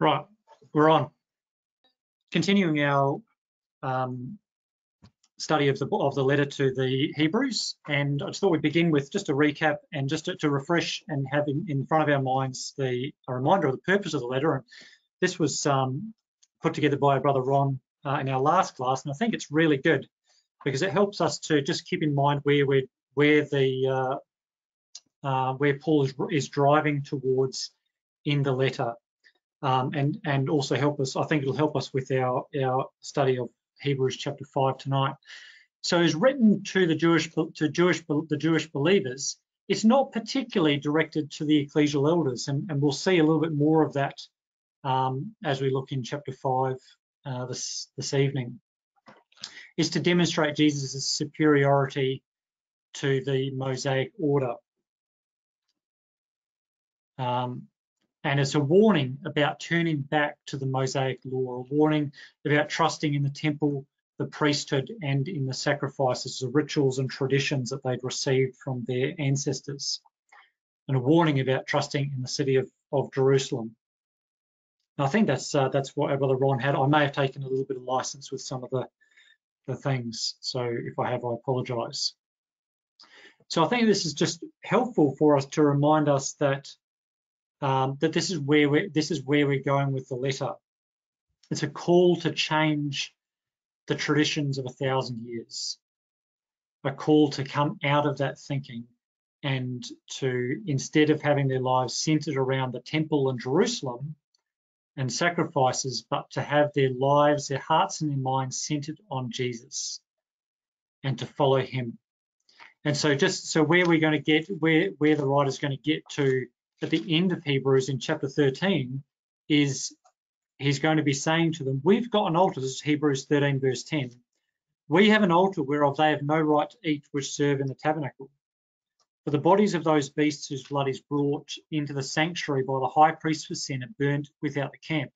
Right, we're on. Continuing our study of the letter to the Hebrews, and I just thought we'd begin with just a recap and just to refresh and have in front of our minds a reminder of the purpose of the letter. And this was put together by our brother Ron in our last class, and I think it's really good because it helps us to just keep in mind where Paul is driving towards in the letter. And also help us, I think it'll help us with our study of Hebrews chapter 5 tonight. So it's written to the Jewish believers. It's not particularly directed to the ecclesial elders, and we'll see a little bit more of that as we look in chapter 5 this evening. It's to demonstrate Jesus' superiority to the Mosaic order. And it's a warning about turning back to the Mosaic law, a warning about trusting in the temple, the priesthood, and in the sacrifices, the rituals and traditions that they'd received from their ancestors, and a warning about trusting in the city of Jerusalem. And I think that's what our brother Ron had. I may have taken a little bit of license with some of the things, so if I have, I apologise. So I think this is just helpful for us to remind us that that this is where we're going with the letter. It's a call to change the traditions of 1,000 years, a call to come out of that thinking and to, instead of having their lives centered around the temple and Jerusalem and sacrifices, but to have their lives, their hearts and their minds centered on Jesus and to follow him. And so where we're going to get, where the writer's going to get to at the end of Hebrews in chapter 13 is he's going to be saying to them, we've got an altar. This is Hebrews 13 verse 10. We have an altar whereof they have no right to eat which serve in the tabernacle. For the bodies of those beasts whose blood is brought into the sanctuary by the high priest for sin are burnt without the camp.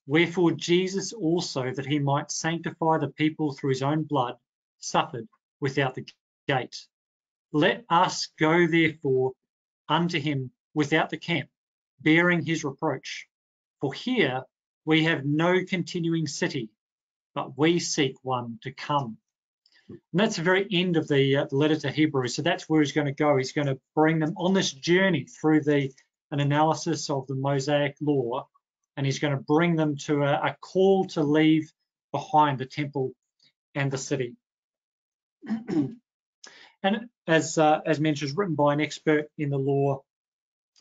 Wherefore Jesus also, that he might sanctify the people through his own blood, suffered without the gate. Let us go therefore unto him without the camp, bearing his reproach. For here we have no continuing city, but we seek one to come. And that's the very end of the letter to Hebrews. So that's where he's going to go. He's going to bring them on this journey through an analysis of the Mosaic law, and he's going to bring them to a call to leave behind the temple and the city. And as mentioned, written by an expert in the law,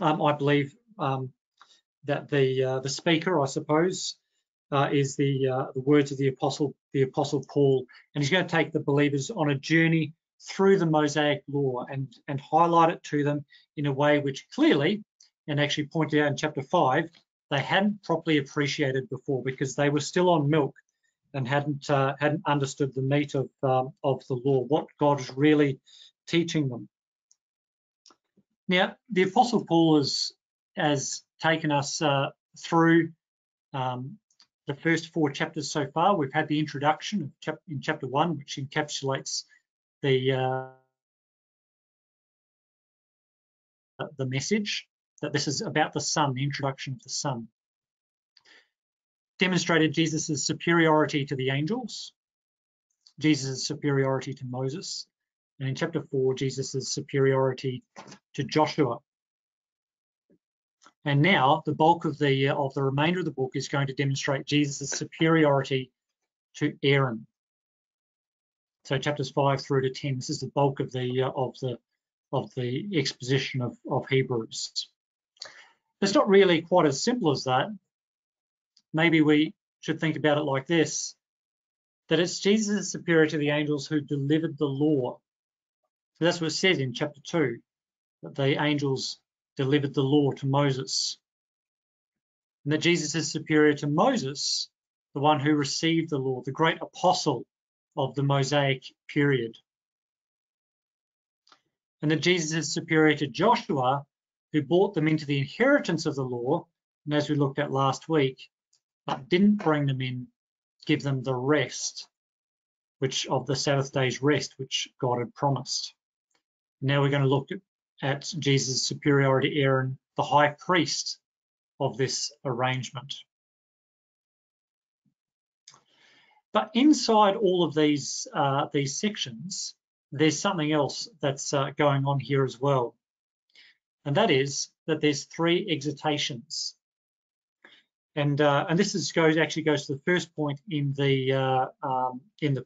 I believe that the speaker, I suppose, is the words of the apostle Paul, and he's going to take the believers on a journey through the Mosaic law and highlight it to them in a way which clearly, and actually pointed out in chapter 5, they hadn't properly appreciated before because they were still on milk and hadn't understood the meat of the law, what God is really teaching them. Now, the Apostle Paul has taken us through the first 4 chapters so far. We've had the introduction in chapter 1, which encapsulates the message that this is about the Son, the introduction of the Son. Demonstrated Jesus' superiority to the angels, Jesus' superiority to Moses, and in chapter 4, Jesus' superiority to Joshua. And now the bulk of the remainder of the book is going to demonstrate Jesus' superiority to Aaron. So chapters 5 through to 10, this is the bulk of the exposition of Hebrews. It's not really quite as simple as that. Maybe we should think about it like this, that it's Jesus' superiority to the angels who delivered the law. So that's what it says in chapter 2, that the angels delivered the law to Moses. And that Jesus is superior to Moses, the one who received the law, the great apostle of the Mosaic period. And that Jesus is superior to Joshua, who brought them into the inheritance of the law, and as we looked at last week, but didn't bring them in, give them the rest, which of the Sabbath day's rest, which God had promised. Now we're going to look at Jesus' superiority to Aaron, the high priest of this arrangement. But inside all of these sections, there's something else that's going on here as well, and that is that there's 3 excitations. And this actually goes to the first point in the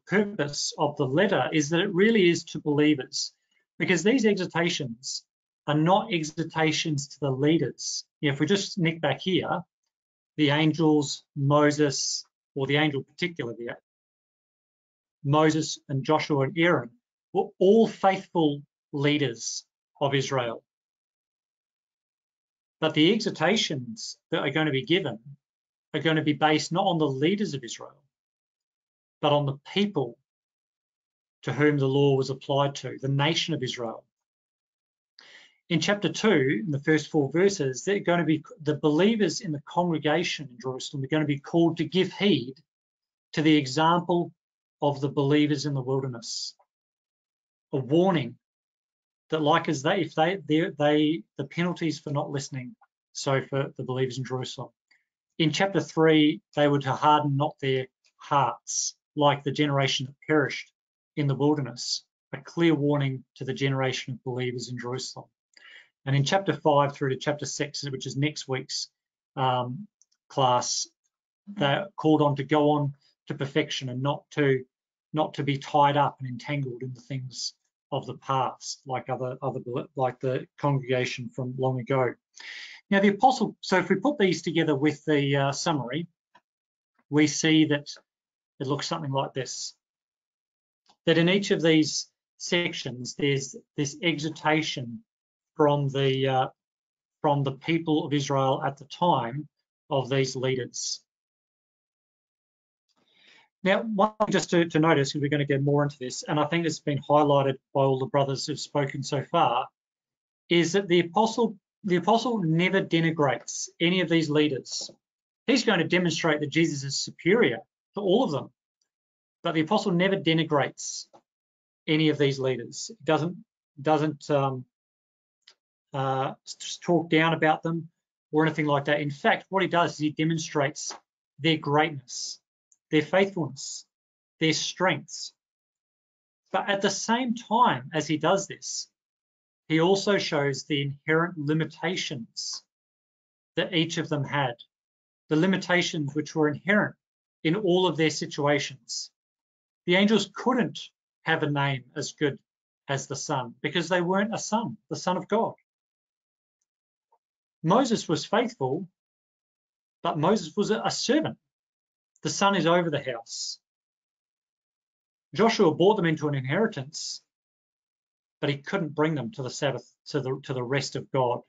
purpose of the letter, is that it really is to believers, because these excitations are not excitations to the leaders. If we just nick back here, the angels, Moses, or the angel particularly, Moses and Joshua and Aaron were all faithful leaders of Israel. But the excitations that are going to be given are going to be based not on the leaders of Israel, but on the people to whom the law was applied to, the nation of Israel. In chapter 2, in the first 4 verses, they're going to be the believers in the congregation in Jerusalem are going to be called to give heed to the example of the believers in the wilderness. A warning that, like as the penalties for not listening, so for the believers in Jerusalem. In chapter 3, they were to harden not their hearts, like the generation that perished in the wilderness, a clear warning to the generation of believers in Jerusalem. And in chapter 5 through to chapter 6, which is next week's class, they're called on to go on to perfection and not to be tied up and entangled in the things of the past, like like the congregation from long ago. Now the apostle, so if we put these together with the summary, we see that it looks something like this. That in each of these sections, there's this exhortation from the people of Israel at the time of these leaders. Now, one thing just to notice, because we're going to get more into this, and I think it's been highlighted by all the brothers who've spoken so far, is that the apostle never denigrates any of these leaders. He's going to demonstrate that Jesus is superior to all of them, but the apostle never denigrates any of these leaders. He doesn't talk down about them or anything like that. In fact, what he does is he demonstrates their greatness, their faithfulness, their strengths. But at the same time as he does this, he also shows the inherent limitations that each of them had, the limitations which were inherent in all of their situations. The angels couldn't have a name as good as the Son because they weren't a son, the Son of God. Moses was faithful, but Moses was a servant. The son is over the house. Joshua brought them into an inheritance, but he couldn't bring them to the Sabbath, to the rest of God,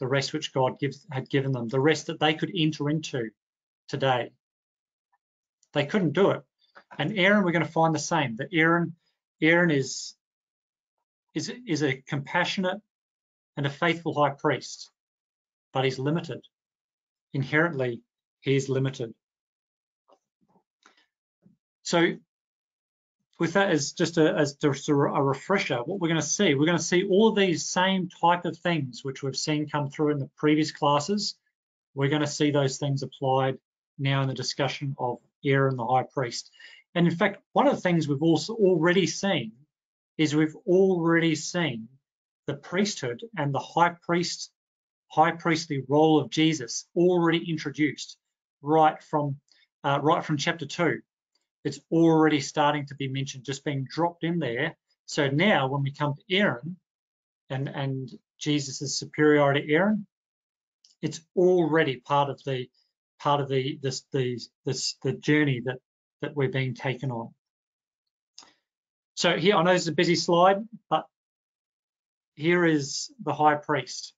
the rest which God had given them, the rest that they could enter into today. They couldn't do it. And Aaron, we're going to find the same, that Aaron is a compassionate and a faithful high priest, but he's limited. Inherently, he is limited. So with that as just a refresher, what we're going to see all of these same type of things which we've seen come through in the previous classes. We're going to see those things applied now in the discussion of Aaron the high priest. And in fact, one of the things we've also already seen is we've already seen the priesthood and the high priestly role of Jesus already introduced right from chapter 2. It's already starting to be mentioned, just being dropped in there. So now when we come to Aaron and Jesus' superiority to Aaron, it's already part of the journey that we're being taken on. So here, I know this is a busy slide, but here is the high priest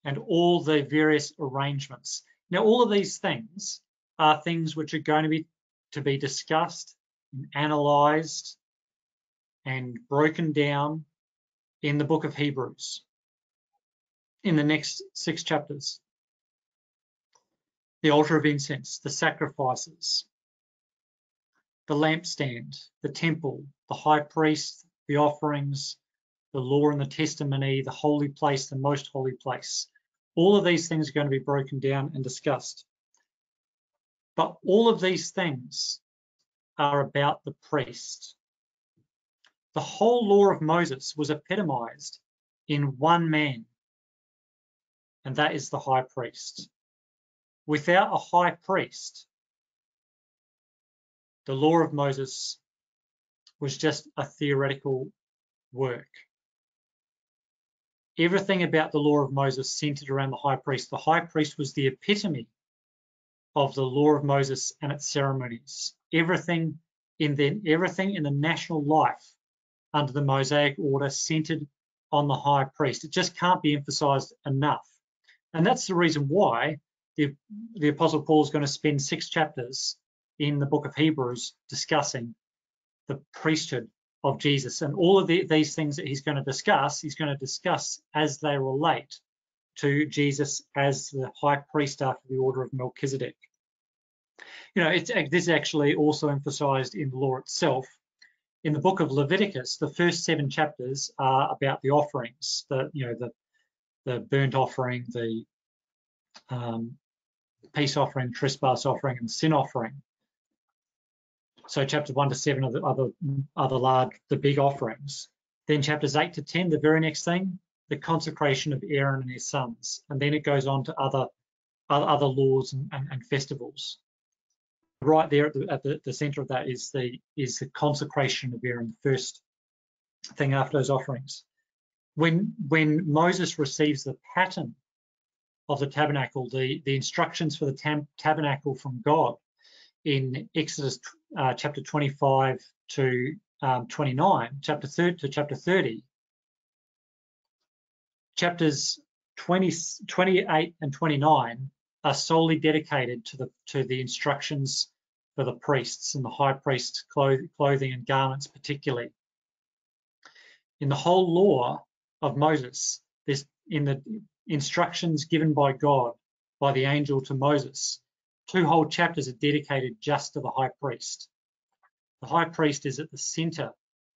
and all the various arrangements. Now, all of these things are things which are going to be discussed and analysed and broken down in the book of Hebrews in the next 6 chapters. The altar of incense, the sacrifices, the lampstand, the temple, the high priest, the offerings, the law and the testimony, the holy place, the most holy place. All of these things are going to be broken down and discussed. But all of these things are about the priest. The whole law of Moses was epitomized in one man, and that is the high priest. Without a high priest, the law of Moses was just a theoretical work. Everything about the law of Moses centered around the high priest. The high priest was the epitome of the law of Moses and its ceremonies. Everything in the national life under the Mosaic order centered on the high priest. It just can't be emphasized enough. And that's the reason why the Apostle Paul is going to spend 6 chapters in the book of Hebrews discussing the priesthood of Jesus. And all of these things that he's going to discuss as they relate to Jesus as the high priest after the order of Melchizedek. You know, this is actually also emphasized in the law itself. In the book of Leviticus, the first 7 chapters are about the offerings, the burnt offering, the peace offering, trespass offering, and sin offering. So chapters 1 to 7 are the big offerings. Then chapters 8 to 10, the very next thing, the consecration of Aaron and his sons, and then it goes on to other laws and festivals. Right there at the center of that is the consecration of Aaron, the first thing after those offerings. When Moses receives the pattern of the tabernacle, the instructions for the tabernacle from God in Exodus chapter 25 to 29, chapter 30, chapters 28 and 29 are solely dedicated to the instructions for the priests and the high priest's clothing and garments particularly. In the whole law of Moses, in the instructions given by God, by the angel to Moses, 2 whole chapters are dedicated just to the high priest. The high priest is at the center,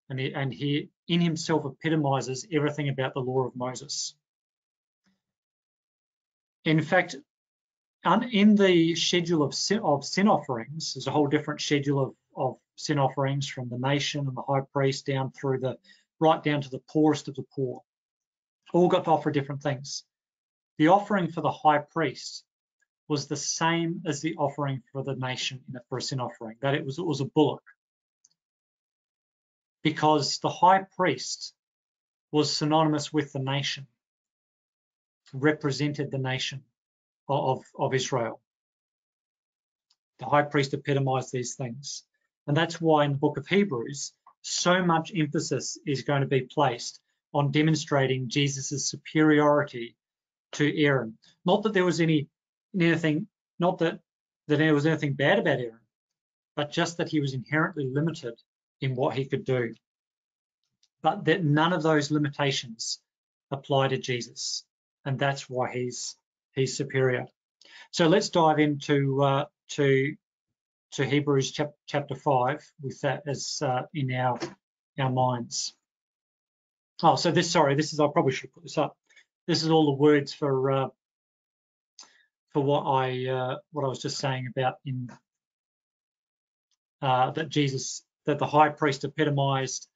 and he in himself epitomizes everything about the law of Moses. In fact, in the schedule of sin offerings, there's a whole different schedule of sin offerings from the nation and the high priest right down to the poorest of the poor. All got to offer different things. The offering for the high priest was the same as the offering for the nation for a sin offering, that it was a bullock. Because the high priest was synonymous with the nation, represented the nation of Israel. The high priest epitomized these things. And that's why in the book of Hebrews, so much emphasis is going to be placed on demonstrating Jesus' superiority to Aaron. Not that there was anything bad about Aaron, but just that he was inherently limited in what he could do. But that none of those limitations apply to Jesus, and that's why he's superior. So let's dive into to Hebrews chapter 5 with that as in our minds. Oh, so I probably should put this up. This is all the words for what I was just saying about that the high priest epitomized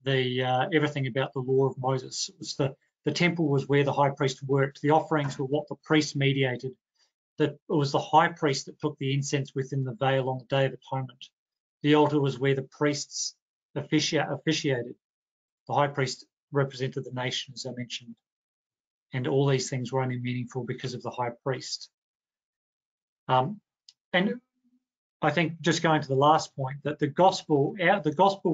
everything about the law of Moses. It was the temple was where the high priest worked. The offerings were what the priest mediated. It was the high priest that took the incense within the veil on the Day of Atonement. The altar was where the priests officiated. The high priest represented the nation, as I mentioned. And all these things were only meaningful because of the high priest. And I think just going to the last point, that the gospel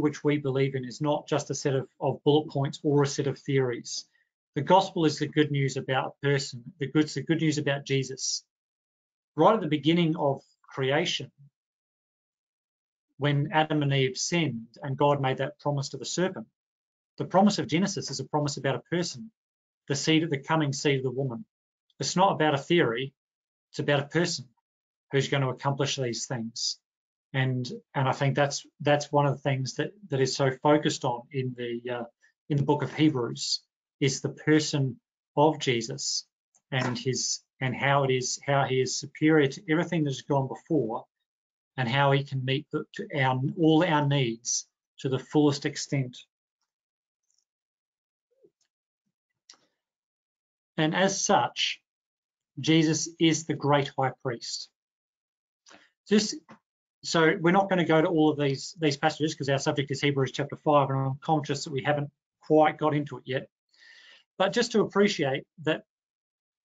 which we believe in is not just a set of bullet points or a set of theories. The gospel is the good news about a person. It's the good news about Jesus. Right at the beginning of creation, when Adam and Eve sinned and God made that promise to the serpent, the promise of Genesis is a promise about a person, the coming seed of the woman. It's not about a theory, it's about a person who's going to accomplish these things. And I think that's one of the things that is so focused on in the book of Hebrews, is the person of Jesus and how he is superior to everything that has gone before, and how he can meet all our needs to the fullest extent. And as such, Jesus is the great high priest. So we're not going to go to all of these passages because our subject is Hebrews chapter 5, and I'm conscious that we haven't quite got into it yet. But just to appreciate that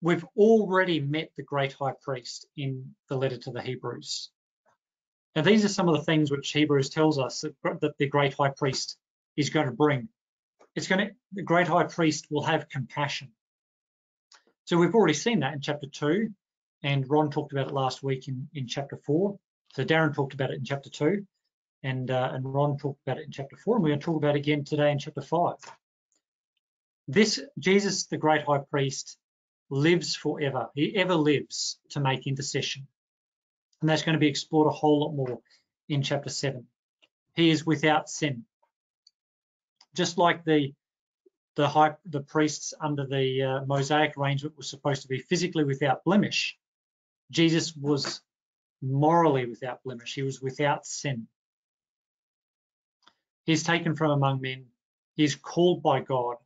we've already met the great high priest in the letter to the Hebrews. And these are some of the things which Hebrews tells us that the great high priest is going to bring. The great high priest will have compassion. So we've already seen that in chapter 2, and Ron talked about it last week in chapter 4. So Darren talked about it in chapter 2, and Ron talked about it in chapter 4, and we're going to talk about it again today in chapter 5. This Jesus, the great high priest, lives forever. He ever lives to make intercession. And that's going to be explored a whole lot more in chapter 7. He is without sin. Just like the priests under the Mosaic arrangement were supposed to be physically without blemish, Jesus was morally without blemish. He was without sin. He's taken from among men. He's called by God,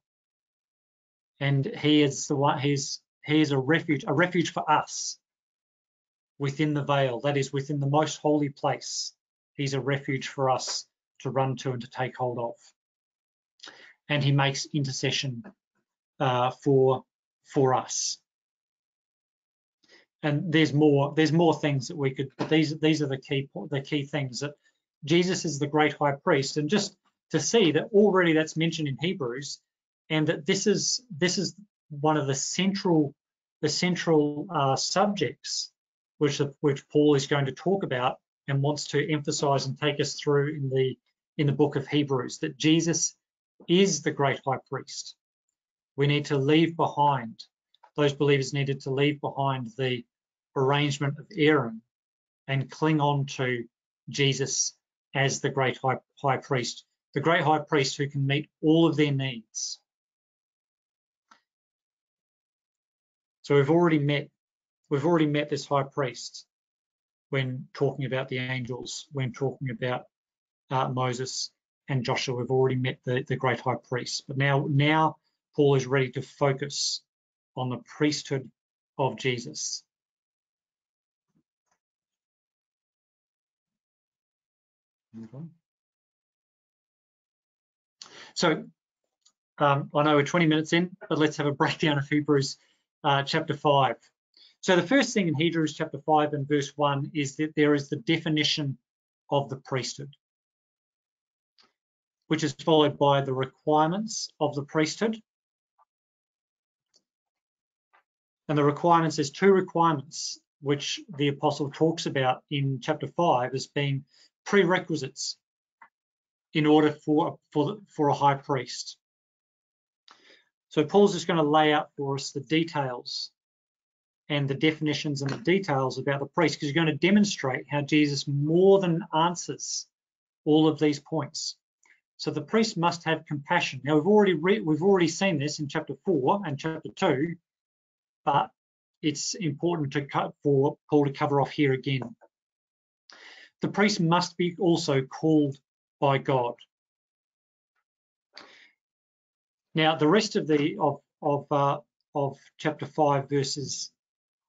and he is the one. He is a refuge for us within the veil, that is, within the most holy place. He's a refuge for us to run to and to take hold of. And he makes intercession for us. And there's more things that we could, but these are the key things, that Jesus is the great high priest. And just to see that already that's mentioned in Hebrews, and that this is one of the central subjects which Paul is going to talk about and wants to emphasize and take us through in the book of Hebrews, that Jesus is the great high priest. We need to leave behind, those believers needed to leave behind the arrangement of Aaron and cling on to Jesus as the great high priest, the great high priest who can meet all of their needs. So we've already met this high priest when talking about the angels, when talking about Moses and Joshua. We've already met the great high priest. But now Paul is ready to focus on the priesthood of Jesus. So I know we're 20 minutes in, but let's have a breakdown of Hebrews chapter 5. So the first thing in Hebrews chapter 5 and verse 1 is that there is the definition of the priesthood, which is followed by the requirements of the priesthood. And the requirements, there's two requirements which the apostle talks about in chapter 5 as being prerequisites in order for a high priest. So Paul's just going to lay out for us the details and the definitions and the details about the priest, because he's going to demonstrate how Jesus more than answers all of these points. So the priest must have compassion. Now we've already seen this in chapter 4 and chapter 2, but it's important for Paul to cover off here again. The priest must be also called by God. Now the rest of chapter 5 verses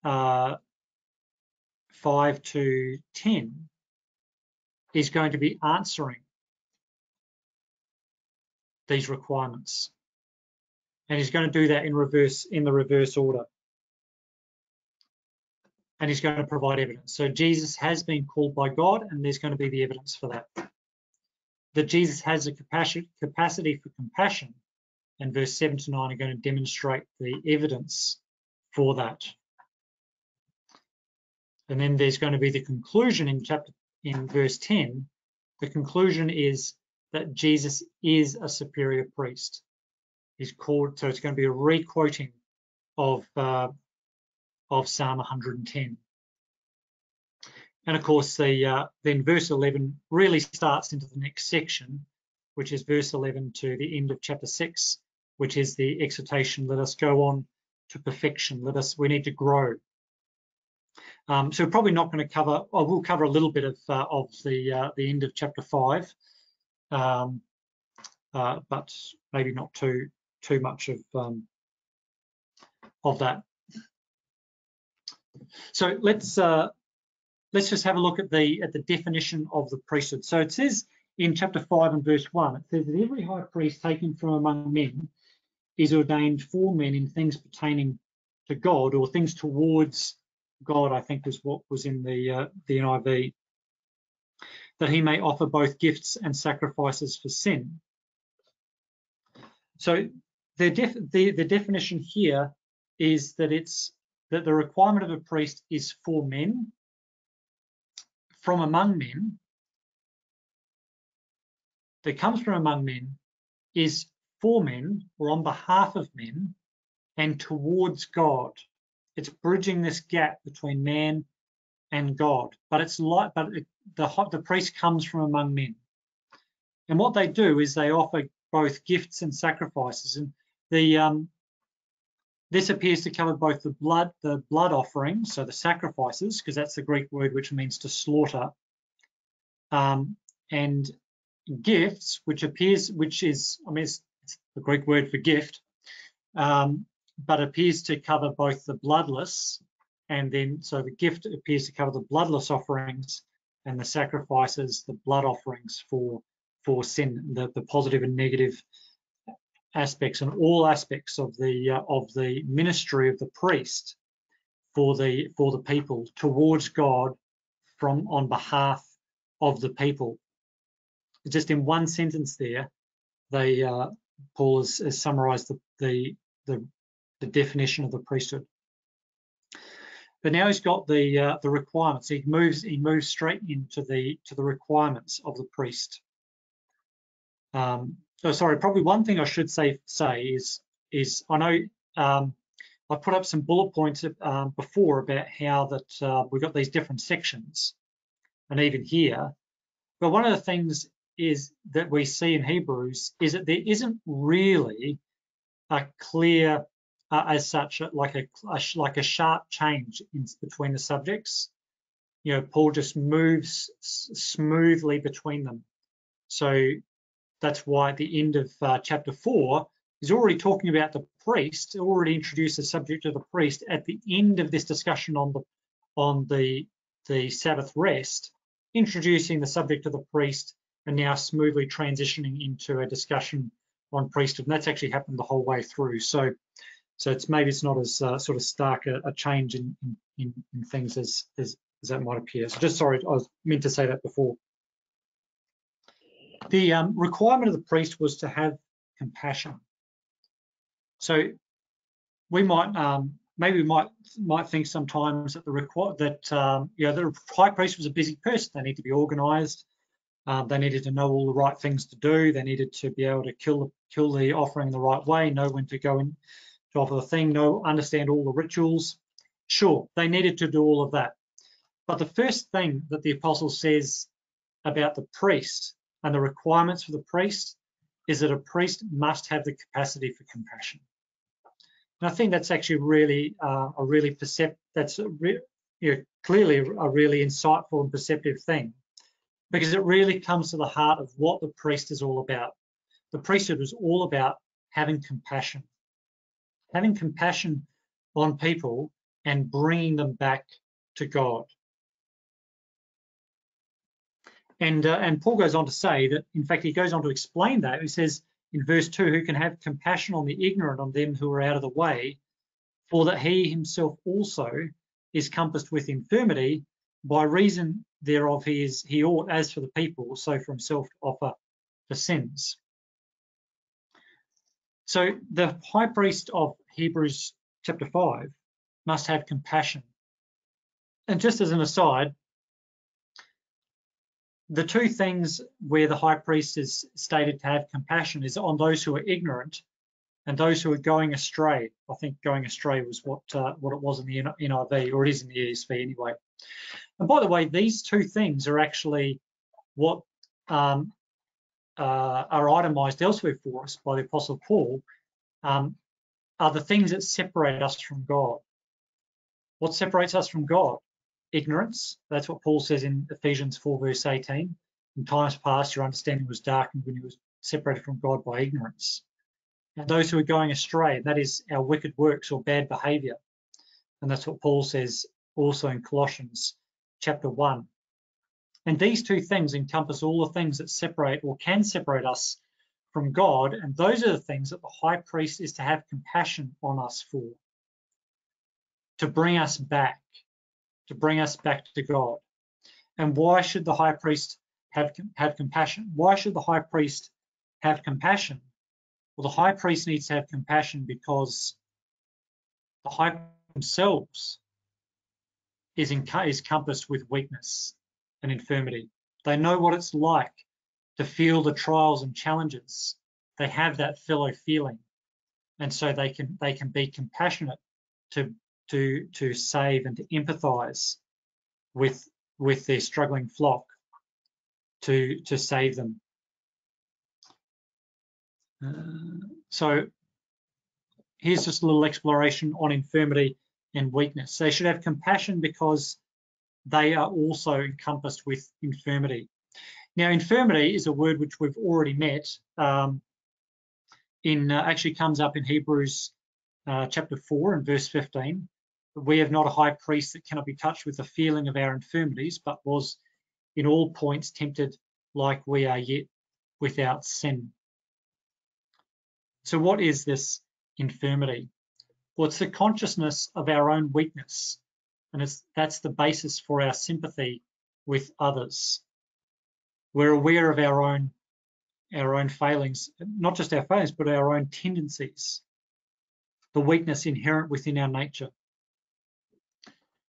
5 to 10 is going to be answering these requirements, and he's going to do that in the reverse order, and he's going to provide evidence. So Jesus has been called by God, and there's going to be the evidence for that. That Jesus has a capacity for compassion, and verse 7 to 9 are going to demonstrate the evidence for that. And then there's going to be the conclusion in verse 10. The conclusion is that Jesus is a superior priest. He's called, so it's going to be a re-quoting of Psalm 110. And of course, then verse 11 really starts into the next section, which is verse 11 to the end of chapter 6, which is the exhortation, let us go on to perfection. We need to grow. So we're probably not going to cover. We'll cover a little bit of the end of chapter 5, but maybe not too much of that. So let's just have a look at the definition of the priesthood. So it says in chapter 5 and verse 1, it says that every high priest taken from among men is ordained for men in things pertaining to God, or things towards God, I think was what was in the NIV, that he may offer both gifts and sacrifices for sin. So the definition here is that that the requirement of a priest is for men, from among men, that comes from among men, is for men or on behalf of men and towards God. It's bridging this gap between man and God, but the priest comes from among men, and what they do is they offer both gifts and sacrifices. And this appears to cover both the blood offerings, so the sacrifices, because that's the Greek word which means to slaughter, and gifts, which is it's the Greek word for gift, but appears to cover both the bloodless, and then so the gift appears to cover the bloodless offerings, and the sacrifices, the blood offerings for sin, the positive and negative aspects, and all aspects of the ministry of the priest for the people towards God, on behalf of the people. Just in one sentence there, Paul has summarized the definition of the priesthood. But now he's got the requirements. He moves straight into the requirements of the priest. Sorry, probably one thing I should say is I know I put up some bullet points before about how that we've got these different sections, and even here. But one of the things is that we see in Hebrews is that there isn't really a clear, as such, like a sharp change between the subjects. You know, Paul just moves smoothly between them. So that's why at the end of chapter 4, he's already talking about the priest, already introduced the subject of the priest at the end of this discussion on the Sabbath rest, introducing the subject of the priest, and now smoothly transitioning into a discussion on priesthood. And that's actually happened the whole way through. So maybe it's not as sort of stark a change in things as that might appear. So just sorry, I was meant to say that before. The requirement of the priest was to have compassion. So we might might think sometimes that the high priest was a busy person. They need to be organised. They needed to know all the right things to do. They needed to be able to kill the offering the right way, know when to go in to offer the thing, understand all the rituals. Sure, they needed to do all of that. But the first thing that the apostle says about the priest and the requirements for the priest is that a priest must have the capacity for compassion. And I think that's actually really clearly a really insightful and perceptive thing, because it really comes to the heart of what the priest is all about. The priesthood is all about having compassion on people and bringing them back to God. And Paul goes on to say that, in fact, he goes on to explain that. He says in verse 2, who can have compassion on the ignorant, on them who are out of the way, for that he himself also is compassed with infirmity, by reason thereof he ought, as for the people, so for himself to offer for sins. So the high priest of Hebrews chapter 5 must have compassion. And just as an aside, the two things where the high priest is stated to have compassion is on those who are ignorant and those who are going astray. I think going astray was what it was in the NIV, or it is in the ESV anyway. And by the way, these two things are actually what are itemised elsewhere for us by the Apostle Paul are the things that separate us from God. What separates us from God? Ignorance. That's what Paul says in Ephesians 4 verse 18. In times past, your understanding was darkened when you were separated from God by ignorance. And those who are going astray, that is our wicked works or bad behavior. And that's what Paul says also in Colossians chapter 1. And these two things encompass all the things that separate or can separate us from God. And those are the things that the high priest is to have compassion on us for, to bring us back to God. And why should the high priest have compassion? Why should the high priest have compassion? Well, the high priest needs to have compassion because the high priest themselves is compassed with weakness and infirmity. They know what it's like to feel the trials and challenges. They have that fellow feeling, and so they can be compassionate to save and to empathize with their struggling flock, to save them. So here's just a little exploration on infirmity and weakness. They should have compassion because they are also encompassed with infirmity. Now, infirmity is a word which we've already met. Actually comes up in Hebrews chapter 4 and verse 15. We have not a high priest that cannot be touched with the feeling of our infirmities, but was in all points tempted like we are, yet without sin. So what is this infirmity? Well, it's the consciousness of our own weakness, and that's the basis for our sympathy with others. We're aware of our own failings, not just our failings, but our own tendencies, the weakness inherent within our nature,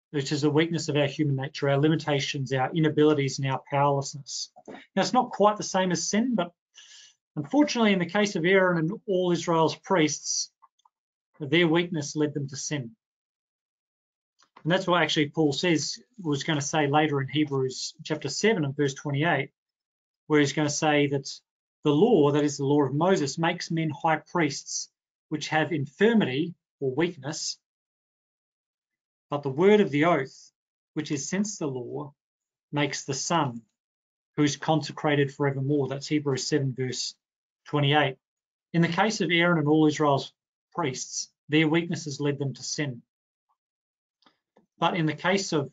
which is the weakness of our human nature, our limitations, our inabilities, and our powerlessness. Now, it's not quite the same as sin, but unfortunately, in the case of Aaron and all Israel's priests, their weakness led them to sin. And that's what actually Paul was going to say later in Hebrews chapter 7 and verse 28, where he's going to say that the law, that is the law of Moses, makes men high priests which have infirmity or weakness, but the word of the oath, which is since the law, makes the Son, who is consecrated forevermore. That's Hebrews 7 verse 28. In the case of Aaron and all Israel's priests, their weaknesses led them to sin. But in the case of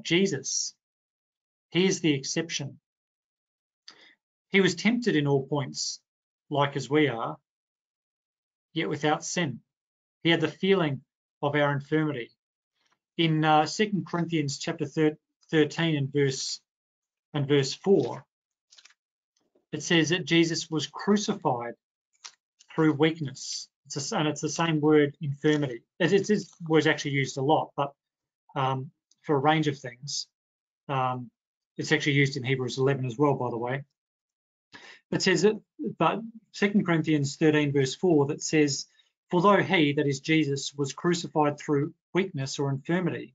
Jesus, he is the exception. He was tempted in all points, like as we are, yet without sin. He had the feeling of our infirmity. In 2 Corinthians chapter 13 and verse 4, it says that Jesus was crucified through weakness. And it's the same word, infirmity. This word's actually used a lot, but for a range of things. It's actually used in Hebrews 11 as well, by the way. It says that, but 2 Corinthians 13 verse 4, that says, for though he, that is Jesus, was crucified through weakness or infirmity,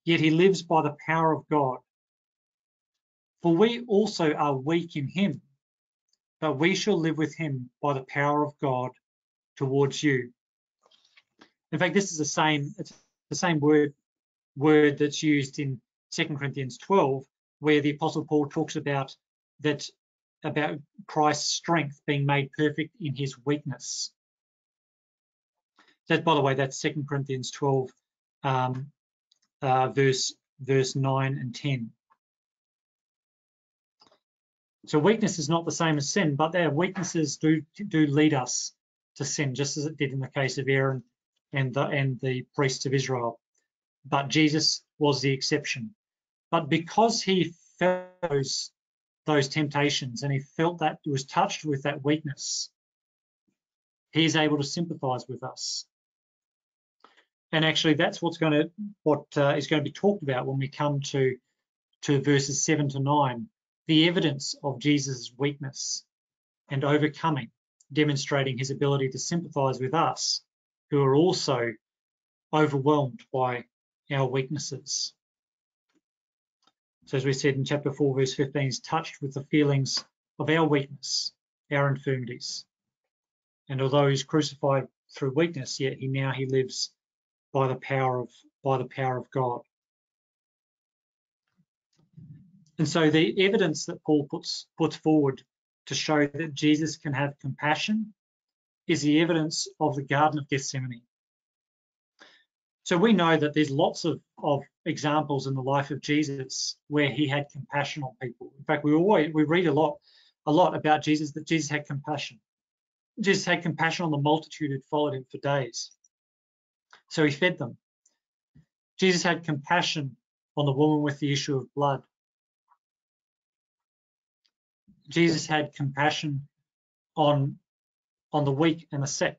yet he lives by the power of God. For we also are weak in him, but we shall live with him by the power of God towards you. In fact, it's the same word that's used in 2 Corinthians 12, where the Apostle Paul talks about Christ's strength being made perfect in his weakness. That, by the way, that's 2 Corinthians 12, verse 9 and 10. So weakness is not the same as sin, but their weaknesses do lead us to sin, just as it did in the case of Aaron and the priests of Israel. But Jesus was the exception. But because he felt those temptations and he felt that he was touched with that weakness, he is able to sympathize with us. And actually, that's what is going to be talked about when we come to verses 7 to 9, the evidence of Jesus' weakness and overcoming, demonstrating his ability to sympathize with us, who are also overwhelmed by our weaknesses. So as we said in chapter 4, verse 15, he's touched with the feelings of our weakness, our infirmities. And although he's crucified through weakness, yet he lives by the power of God. And so the evidence that Paul puts forward to show that Jesus can have compassion is the evidence of the Garden of Gethsemane. So we know that there's lots of examples in the life of Jesus where he had compassion on people. In fact, we read a lot about Jesus, that Jesus had compassion. Jesus had compassion on the multitude who followed him for days. So he fed them. Jesus had compassion on the woman with the issue of blood. Jesus had compassion on the weak and the sick.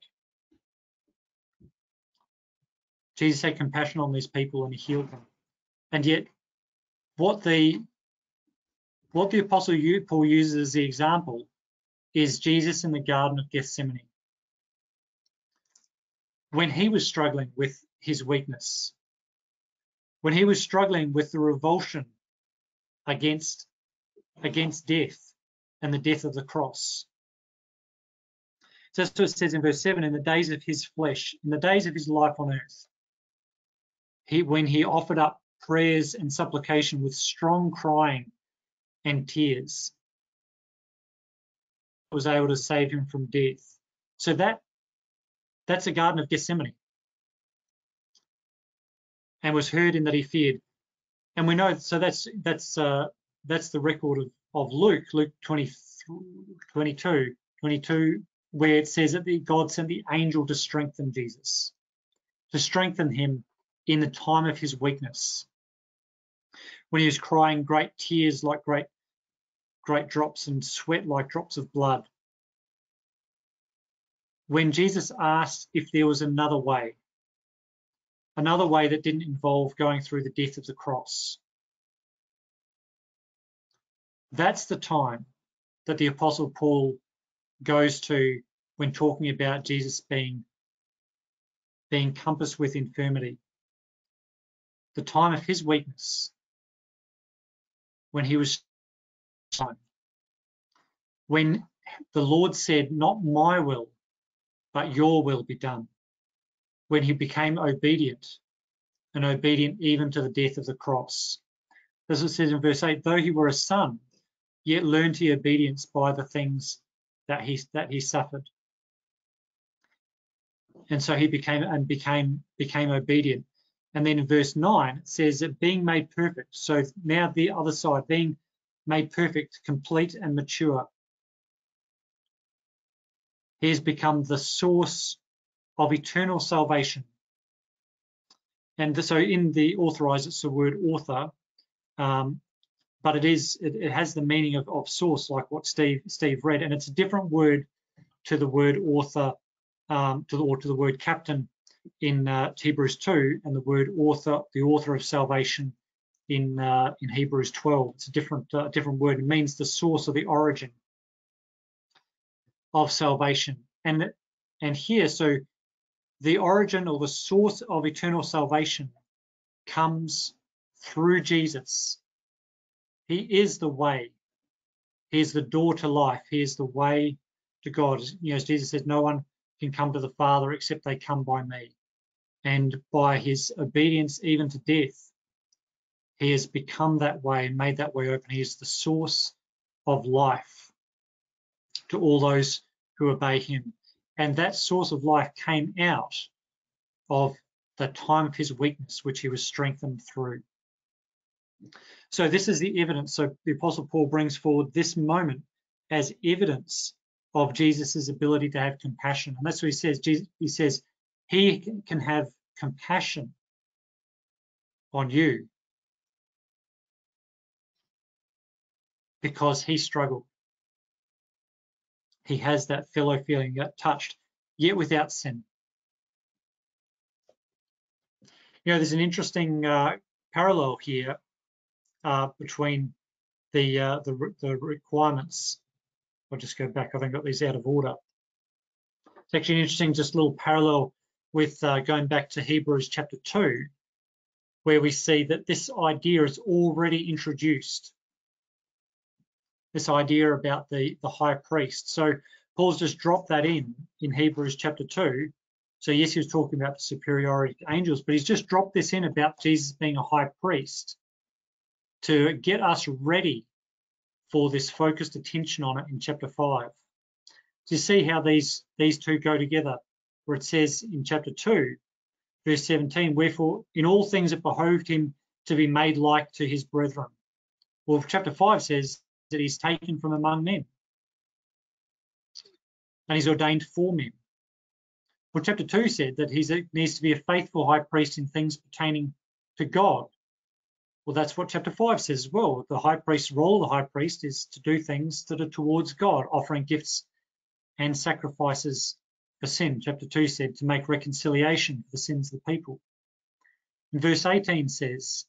Jesus had compassion on these people and he healed them. And yet, what the Apostle Paul uses as the example is Jesus in the Garden of Gethsemane. When he was struggling with his weakness, when he was struggling with the revulsion against death and the death of the cross. So that's what it says in verse 7, in the days of his flesh, in the days of his life on earth, when he offered up prayers and supplication with strong crying and tears, was able to save him from death. So that's the Garden of Gethsemane, and was heard in that he feared. And we know, so that's the record of Luke 22, where it says that God sent the angel to strengthen Jesus, to strengthen him in the time of his weakness, when he was crying great tears like great drops and sweat like drops of blood. When Jesus asked if there was another way that didn't involve going through the death of the cross, that's the time that the Apostle Paul goes to when talking about Jesus being compassed with infirmity. The time of his weakness, when he was, when the Lord said, not my will, but your will be done. When he became obedient, and obedient even to the death of the cross. As it says in verse 8, though he were a son, yet learned he obedience by the things that he suffered. And so he became obedient. And then in verse 9, it says that being made perfect. So now the other side, being made perfect, complete and mature. He has become the source of eternal salvation. And so in the authorized, it's the word author, but it has the meaning of source, like what Steve read, and it's a different word to the word author, to the word captain in Hebrews 2, and the word author, the author of salvation in Hebrews 12. It's a different word. It means the source or the origin of salvation. And here, so the origin or the source of eternal salvation comes through Jesus. He is the way. He is the door to life. He is the way to God. As Jesus says, no one can come to the Father except they come by me. And by his obedience even to death, he has become that way and made that way open. He is the source of life to all those who obey him. And that source of life came out of the time of his weakness, which he was strengthened through. So this is the evidence. So the Apostle Paul brings forward this moment as evidence of Jesus's ability to have compassion. And that's what he says. He says he can have compassion on you because he struggled. He has that fellow feeling, that touched, yet without sin. There's an interesting parallel here between the requirements. I'll just go back. I think I got these out of order. It's actually an interesting, just little parallel with going back to Hebrews chapter 2, where we see that this idea is already introduced. This idea about the high priest. So Paul's just dropped that in Hebrews chapter 2, So yes, he was talking about the superiority to angels, but he's just dropped this in about Jesus being a high priest to get us ready for this focused attention on it in chapter 5. So you see how these two go together, where it says in chapter 2, verse 17, wherefore in all things it behoved him to be made like to his brethren. Well, chapter 5 says that he's taken from among men and he's ordained for men. Well, chapter 2 said that he needs to be a faithful high priest in things pertaining to God. Well, that's what chapter 5 says as well. The high priest's role of the high priest is to do things that are towards God, offering gifts and sacrifices for sin. Chapter 2 said to make reconciliation for the sins of the people. And verse 18 says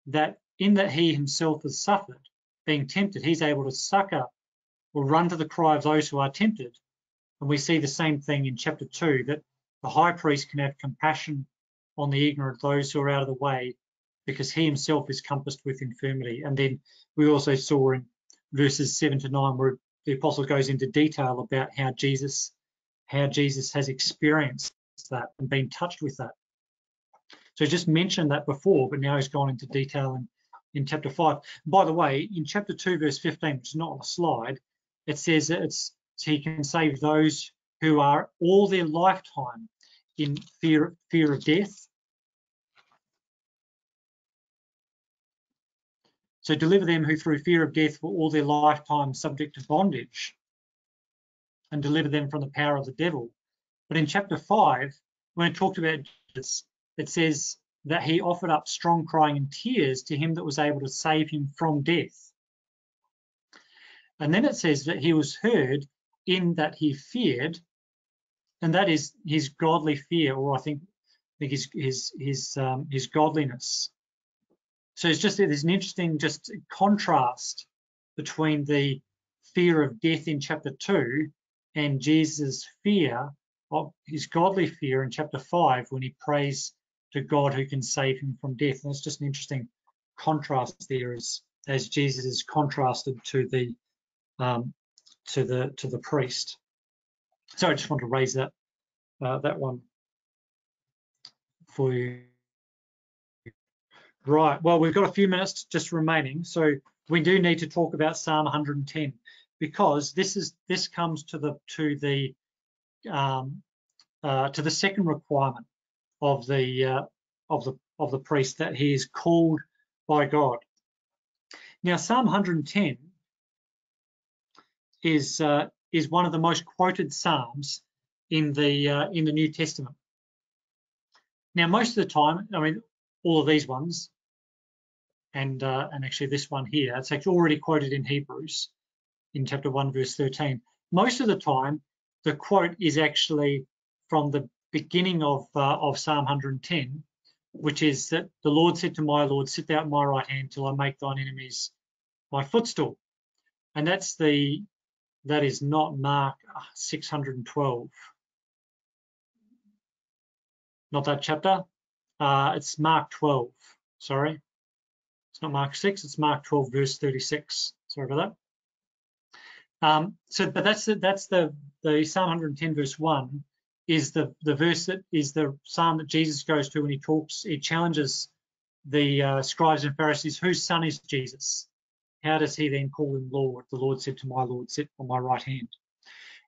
that in that he himself has suffered, being tempted, he's able to succor or run to the cry of those who are tempted. And we see the same thing in chapter 2, that the high priest can have compassion on the ignorant, those who are out of the way, because he himself is compassed with infirmity. And then we also saw in verses 7 to 9 where the apostle goes into detail about how Jesus has experienced that and been touched with that. So just mentioned that before, but now he's gone into detail in chapter 5. By the way, in chapter 2, verse 15, which is not on the slide, it says that he can save those who are all their lifetime in fear of death. So deliver them who through fear of death were all their lifetime subject to bondage, and deliver them from the power of the devil. But in chapter 5, when it talked about Jesus, it says that he offered up strong crying and tears to him that was able to save him from death. And then it says that he was heard in that he feared, and that is his godly fear, or I think his godliness. So it's just there's an interesting just contrast between the fear of death in chapter 2 and Jesus' fear of his godly fear in chapter 5 when he prays to God who can save him from death. And it's just an interesting contrast there as Jesus is contrasted to the priest. So I just want to raise that one for you. Right, well, we've got a few minutes just remaining, so we do need to talk about Psalm 110 because this comes to the second requirement of the priest, that he is called by God. Now, Psalm 110 is one of the most quoted psalms in the New Testament. Now, most of the time, I mean, all of these ones, and actually this one here, it's actually already quoted in Hebrews in chapter 1, verse 13. Most of the time, the quote is actually from the beginning of Psalm 110, which is that the Lord said to my Lord, sit thou at my right hand till I make thine enemies my footstool. And that is not Mark 612. Not that chapter. It's Mark 12. Sorry. It's not Mark 6, it's Mark 12, verse 36. Sorry about that. But that's the Psalm 110, verse 1 is the verse that is the psalm that Jesus goes to when he challenges the scribes and Pharisees, whose son is Jesus? How does he then call him Lord? The Lord said to my Lord, sit on my right hand.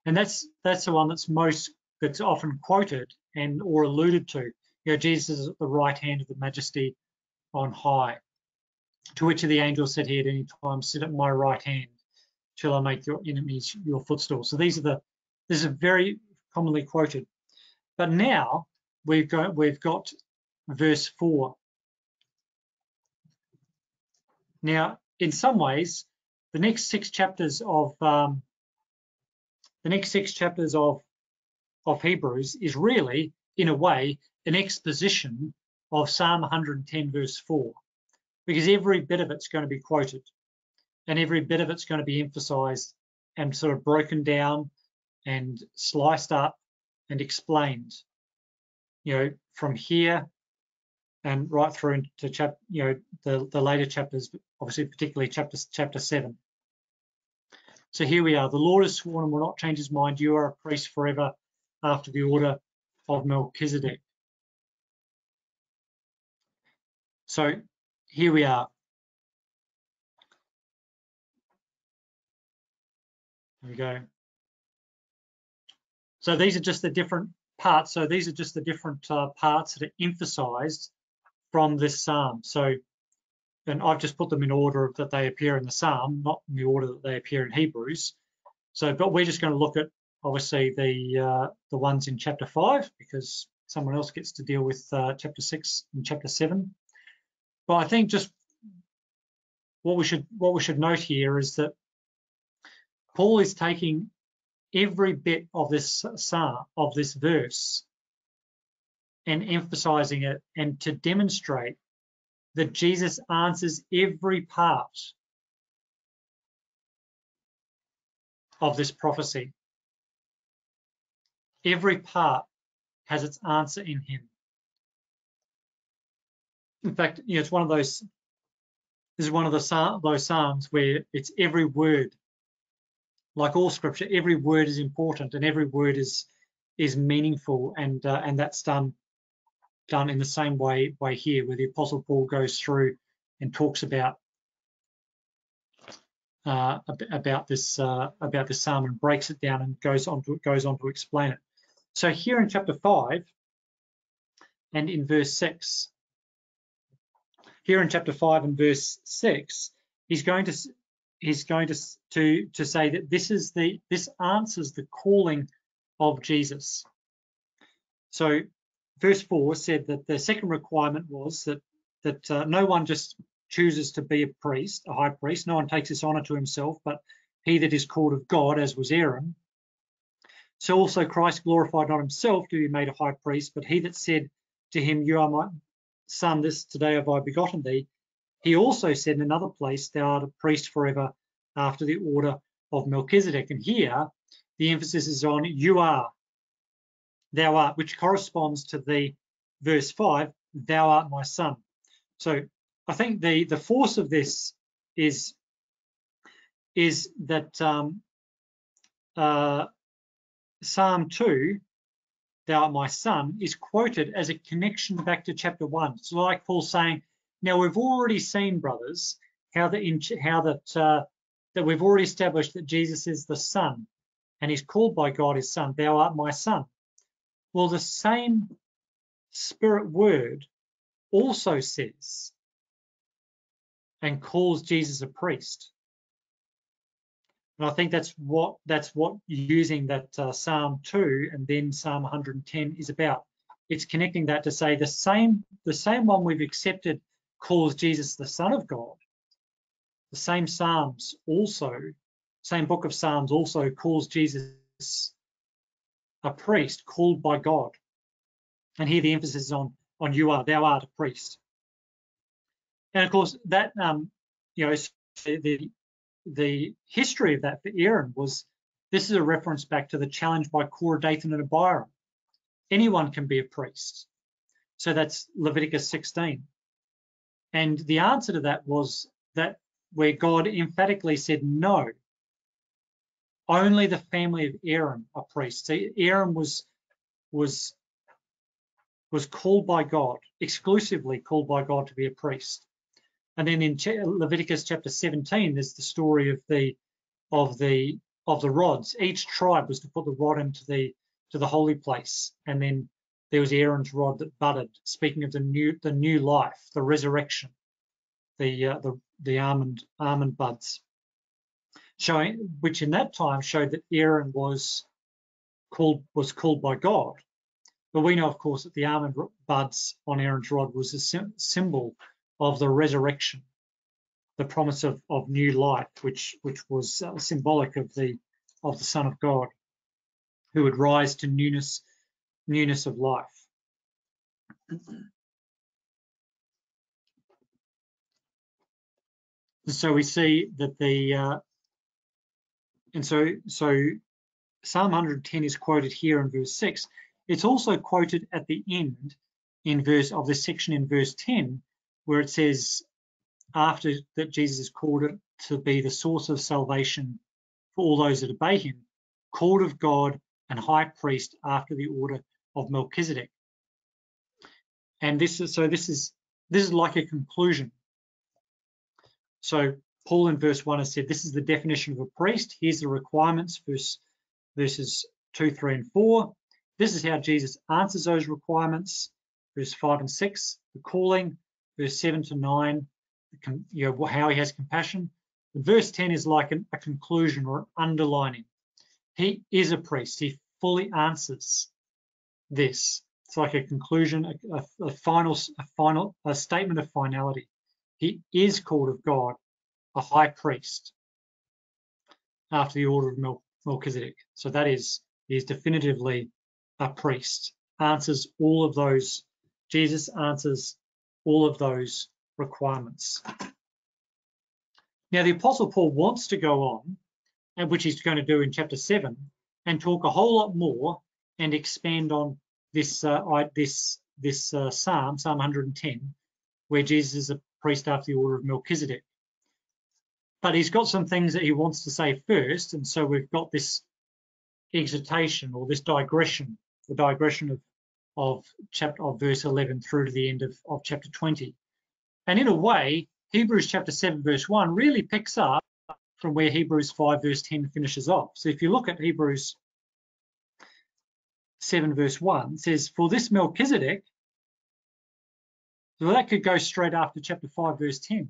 And that's the one that's often quoted and or alluded to. You know, Jesus is at the right hand of the Majesty on high. To which of the angels said he at any time, sit at my right hand till I make your enemies your footstool. So these are very commonly quoted. But now we've got verse 4. Now, in some ways, the next six chapters of Hebrews is really, in a way, an exposition of Psalm 110, verse 4, because every bit of it's going to be quoted, and every bit of it's going to be emphasized and sort of broken down and sliced up and explained, you know, from here and right through into the later chapters, obviously particularly chapter 7. So here we are. The Lord has sworn and will not change his mind. You are a priest forever after the order of Melchizedek. So here we are. There we go. So these are just the different parts. So these are just the different parts that are emphasized from this psalm. So, and I've just put them in order that they appear in the psalm, not in the order that they appear in Hebrews. So, but we're just going to look at obviously the ones in chapter 5, because someone else gets to deal with chapter 6 and chapter 7. But I think just what we should note here is that Paul is taking every bit of this psalm, of this verse, and emphasizing it, and to demonstrate that Jesus answers every part of this prophecy. Every part has its answer in him. In fact, it's one of those. This is one of those psalms where it's every word. Like all scripture, every word is important, and every word is meaningful, and that's done in the same way here, where the Apostle Paul goes through and talks about this psalm and breaks it down and goes on to explain it. So here in chapter 5 and in verse 6, here in chapter 5 and verse 6, he's going to say that this answers the calling of Jesus. So verse 4 said that the second requirement was that no one just chooses to be a priest, a high priest. No one takes this honor to himself, but he that is called of God, as was Aaron. So also Christ glorified not himself to be made a high priest, but he that said to him, "You are my son, this today have I begotten thee." He also said in another place, "Thou art a priest forever after the order of Melchizedek." And here the emphasis is on "you are," "thou art," which corresponds to the verse 5, "Thou art my son." So I think the force of this is that Psalm 2, "Thou art my son," is quoted as a connection back to chapter 1. It's like Paul saying, now we've already seen, brothers, that we've already established that Jesus is the Son, and he's called by God his Son. "Thou art my son." Well, the same Spirit word also says and calls Jesus a priest. And I think that's what using that Psalm 2 and then Psalm 110 is about. It's connecting that to say the same one we've accepted calls Jesus the Son of God. The same book of Psalms also calls Jesus a priest called by God. And here the emphasis is on thou art a priest. And of course that the history of that for Aaron was, this is a reference back to the challenge by Korah, Dathan, and Abiram. Anyone can be a priest. So that's Leviticus 16. And the answer to that was that where God emphatically said, no, only the family of Aaron are priests. So Aaron was called by God, exclusively called by God to be a priest. And then in Leviticus chapter 17, there's the story of the rods. Each tribe was to put the rod into the holy place, and then there was Aaron's rod that budded, speaking of the new life, the resurrection, the almond buds, which in that time showed that Aaron was called by God. But we know, of course, that the almond buds on Aaron's rod was a symbol of the resurrection, the promise of new life, which was symbolic of the Son of God, who would rise to newness of life. So we see that so Psalm 110 is quoted here in verse 6. It's also quoted at the end of this section in verse 10, where it says, after that Jesus is called to be the source of salvation for all those that obey him, called of God and high priest after the order of Melchizedek. And this is like a conclusion. So Paul in verse 1 has said, this is the definition of a priest. Here's the requirements, verses 2, 3, and 4. This is how Jesus answers those requirements. Verse 5 and 6, the calling. Verse 7 to 9, how he has compassion. And verse 10 is like a conclusion or an underlining. He is a priest. He fully answers this. It's like a conclusion, a final statement of finality. He is called of God a high priest after the order of Melchizedek. So that is, he is definitively a priest. Answers all of those. Jesus answers all of those requirements. Now, the Apostle Paul wants to go on, and which he's going to do in chapter 7, and talk a whole lot more and expand on this Psalm 110, where Jesus is a priest after the order of Melchizedek. But he's got some things that he wants to say first, and so we've got this excitation or this digression, the digression of verse 11 through to the end of chapter 20. And in a way, Hebrews chapter 7 verse 1 really picks up from where Hebrews 5 verse 10 finishes off. So if you look at Hebrews 7 verse 1, it says, for this Melchizedek, so that could go straight after chapter 5 verse 10.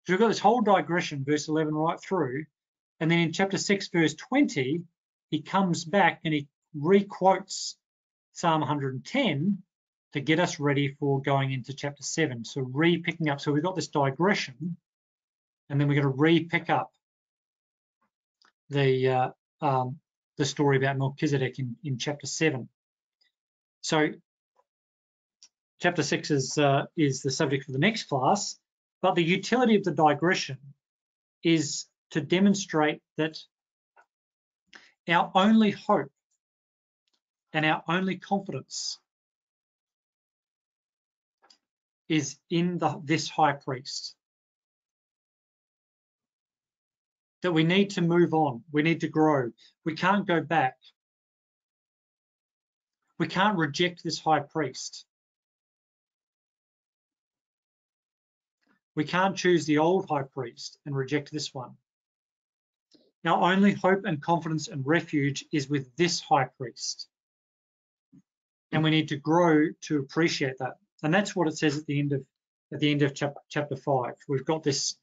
So we've got this whole digression, verse 11 right through, and then in chapter 6 verse 20, he comes back and he re-quotes Psalm 110 to get us ready for going into chapter 7. So re-picking up. So we've got this digression, and then we're going to re-pick up the story about Melchizedek in chapter 7. So chapter 6 is the subject for the next class, but the utility of the digression is to demonstrate that our only hope and our only confidence is in this high priest. That we need to move on, we need to grow. We can't go back. We can't reject this high priest. We can't choose the old high priest and reject this one. Our only hope and confidence and refuge is with this high priest. And we need to grow to appreciate that. And that's what it says at the end of chapter 5. We've got this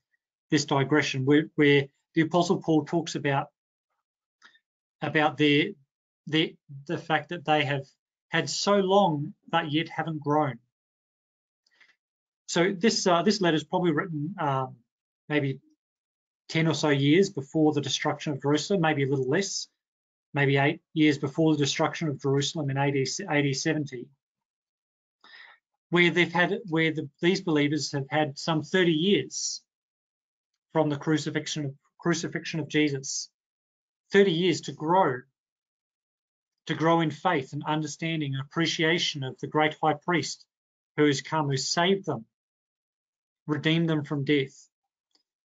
digression where the Apostle Paul talks about the fact that they have had so long but yet haven't grown. So this letter is probably written maybe 10 or so years before the destruction of Jerusalem, maybe a little less, maybe 8 years before the destruction of Jerusalem in AD 70, where these believers have had some 30 years from the crucifixion of Jesus, 30 years to grow in faith and understanding and appreciation of the great high priest who has come, who saved them, redeemed them from death,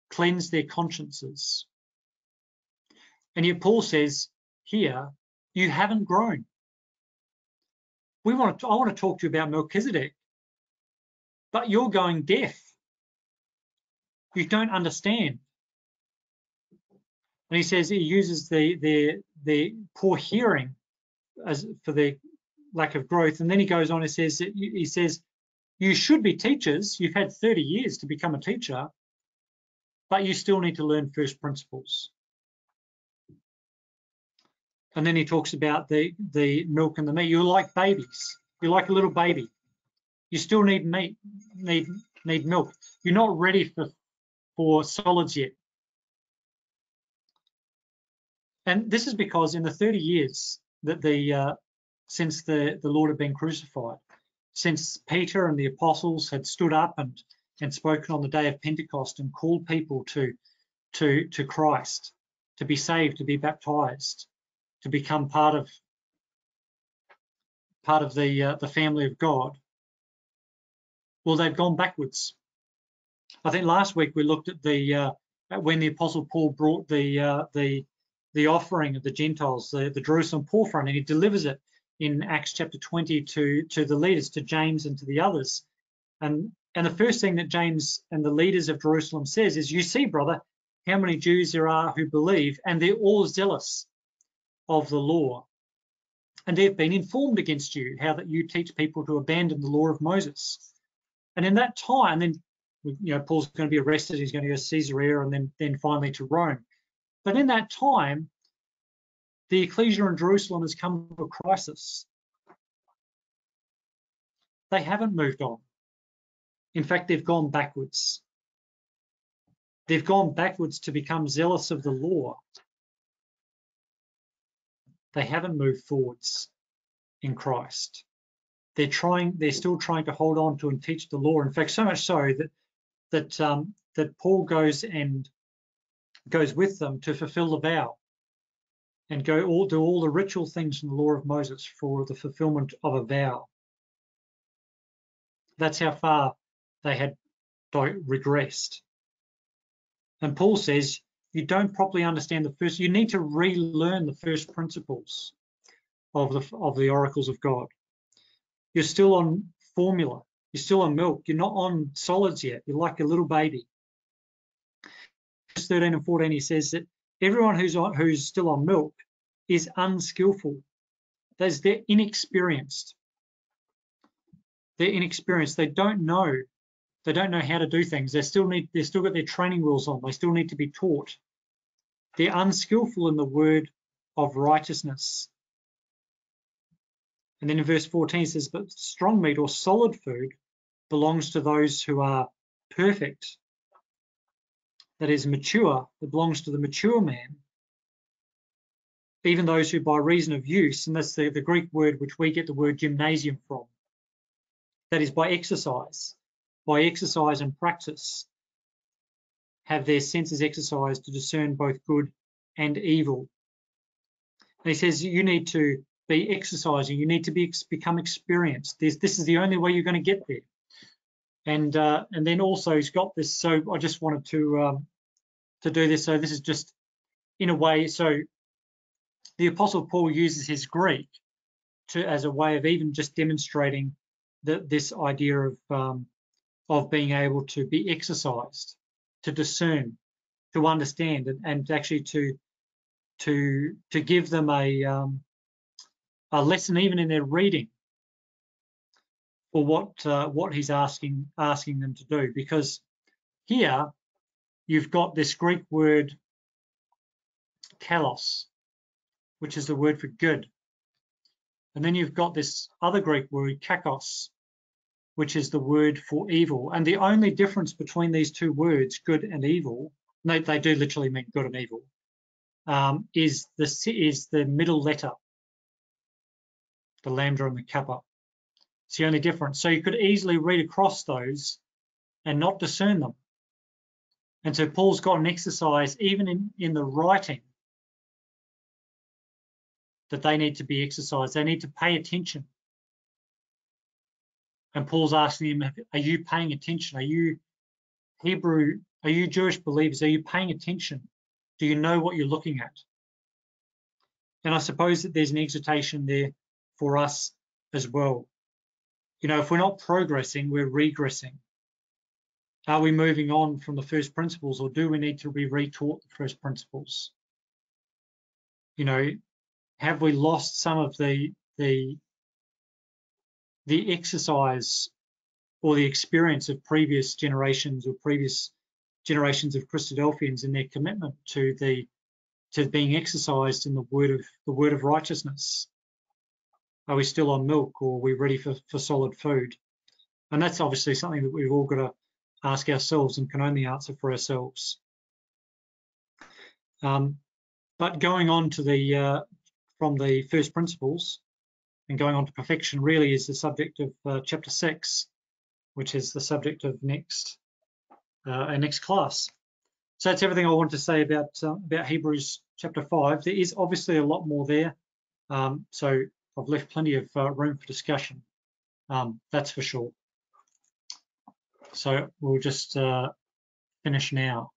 cleansed their consciences. And yet Paul says here, you haven't grown. I want to talk to you about Melchizedek, but you're going deaf. You don't understand. And he says he uses the poor hearing as for the lack of growth. And then he goes on and says you should be teachers. You've had 30 years to become a teacher, but you still need to learn first principles. And then he talks about the milk and the meat. You're like babies. You're like a little baby. You still need meat, need milk. You're not ready for solids yet. And this is because in the 30 years that since the Lord had been crucified, since Peter and the apostles had stood up and spoken on the day of Pentecost and called people to Christ, to be saved, to be baptized, to become part of the family of God, well, they've gone backwards. I think last week we looked at when the Apostle Paul brought the the offering of the Gentiles, the Jerusalem poor front, and he delivers it in Acts chapter 20 to the leaders, to James and to the others. And the first thing that James and the leaders of Jerusalem says is, you see, brother, how many Jews there are who believe, and they're all zealous of the law. And they've been informed against you, how that you teach people to abandon the law of Moses. And in that time, then, Paul's going to be arrested, he's going to go to Caesarea, and then finally to Rome. But in that time, the ecclesia in Jerusalem has come to a crisis. They haven't moved on. In fact, they've gone backwards. They've gone backwards to become zealous of the law. They haven't moved forwards in Christ. They're still trying to hold on to and teach the law. In fact, so much so that Paul goes with them to fulfill the vow and do all the ritual things in the law of Moses for the fulfillment of a vow. That's how far they had regressed. And Paul says, you don't properly understand you need to relearn the first principles of the oracles of God. You're still on formula. You're still on milk. You're not on solids yet. You're like a little baby. Verse 13 and 14, he says that everyone who's still on milk is unskillful. They're inexperienced. They're inexperienced. They don't know. They don't know how to do things. They still got their training wheels on. They still need to be taught. They're unskillful in the word of righteousness. And then in verse 14 it says, but strong meat or solid food belongs to those who are perfect. That is mature. It belongs to the mature man. Even those who by reason of use, and that's the Greek word which we get the word gymnasium from. That is by exercise and practice, have their senses exercised to discern both good and evil. And he says you need to be exercising. You need to become experienced. This is the only way you're going to get there. And then also he's got this. So I just wanted to do this. So this is just in a way. So the Apostle Paul uses his Greek as a way of even just demonstrating this idea of being able to be exercised, to discern, to understand, and actually to give them a lesson even in their reading for what he's asking them to do. Because here you've got this Greek word kalos, which is the word for good, and then you've got this other Greek word kakos, which is the word for evil. And the only difference between these two words, good and evil, they do literally mean good and evil, is the middle letter, the lambda and the kappa. It's the only difference. So you could easily read across those and not discern them. And so Paul's got an exercise, even in the writing, that they need to be exercised. They need to pay attention. And Paul's asking them, are you paying attention? Are you Hebrew? Are you Jewish believers? Are you paying attention? Do you know what you're looking at? And I suppose that there's an exhortation there for us as well. If we're not progressing, we're regressing. Are we moving on from the first principles, or do we need to be retaught the first principles? Have we lost some of the exercise or the experience of previous generations of Christadelphians in their commitment to being exercised in the word of righteousness? Are we still on milk, or are we ready for solid food? And that's obviously something that we've all got to ask ourselves and can only answer for ourselves. But going on to from the first principles and going on to perfection really is the subject of chapter 6, which is the subject of our next class. So that's everything I want to say about Hebrews chapter 5. There is obviously a lot more there, so I've left plenty of room for discussion, that's for sure. So we'll just finish now.